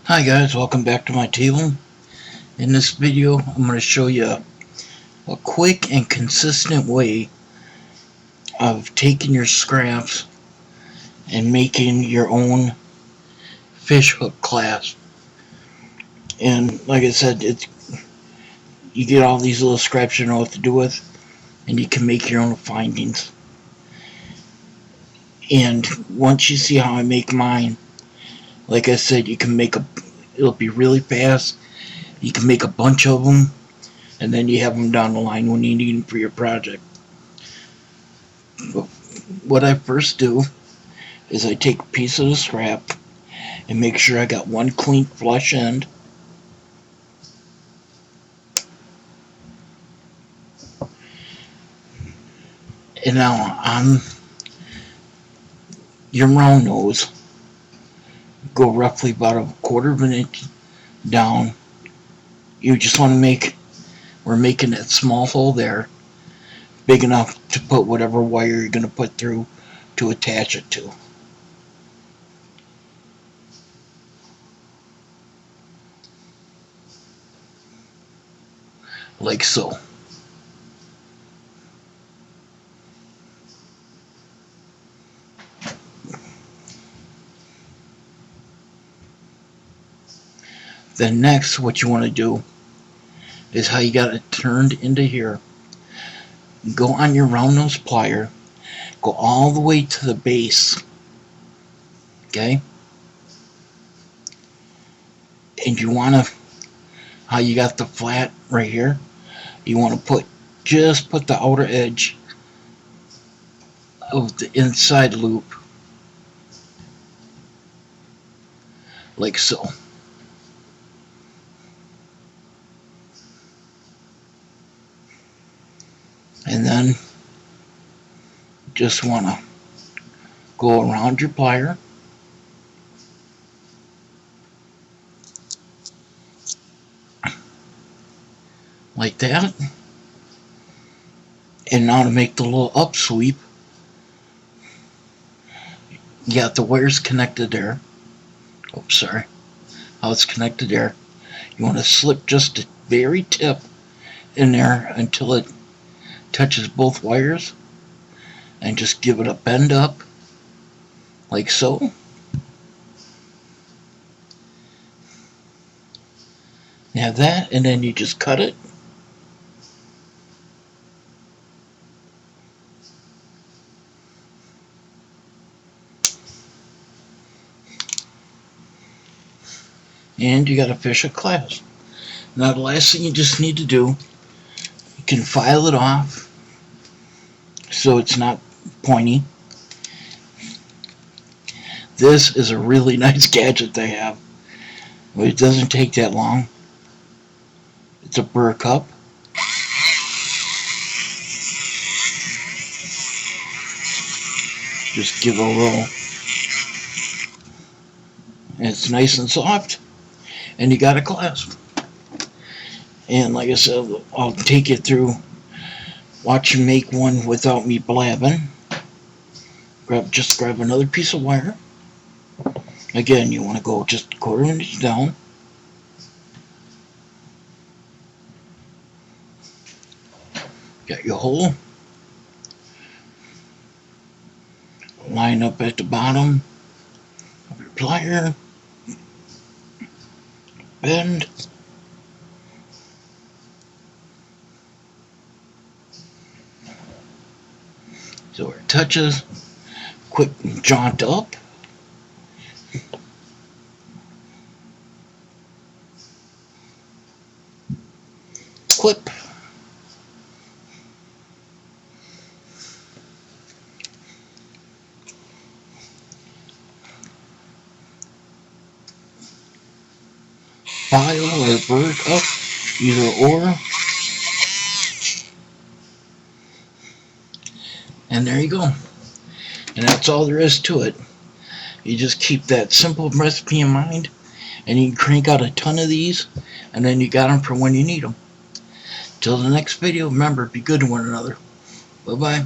Hi guys, welcome back to my table. In this video, I'm going to show you a quick and consistent way of taking your scraps and making your own fish hook clasp. And like I said, you get all these little scraps you know what to do with, and you can make your own findings. And once you see how I make mine, like I said, it'll be really fast. You can make a bunch of them, and then you have them down the line when you need them for your project. But what I first do is I take a piece of the scrap and make sure I got one clean flush end. And now on your round nose, go roughly about a quarter of an inch down. You just want to we're making that small hole there big enough to put whatever wire you're going to put through to attach it to. Like so. Then next, what you want to do is how you got it turned into here. Go on your round nose plier, go all the way to the base, okay? And you want to, how you got the flat right here, you want to just put the outer edge of the inside loop, like so. And then just want to go around your plier like that. And now to make the little up sweep, you got the wires connected there. Oops, sorry. How it's connected there. You want to slip just the very tip in there until it touches both wires, and just give it a bend up like so. You have that, and then you just cut it. And you got a fish hook clasp. Now the last thing you just need to do, you can file it off so it's not pointy. This is a really nice gadget they have. It doesn't take that long. It's a burr cup. Just give a roll. And it's nice and soft. And you got a clasp. And like I said, I'll take you through. Watch you make one without me blabbing. Just grab another piece of wire. Again, you want to go just a quarter inch down. Got your hole. Line up at the bottom of your plier. Bend. So where it touches, quick jaunt up. Clip. File or burr up, either or. And there you go. And that's all there is to it. You just keep that simple recipe in mind, and you can crank out a ton of these, and then you got them for when you need them. Till the next video, remember, be good to one another. Bye-bye.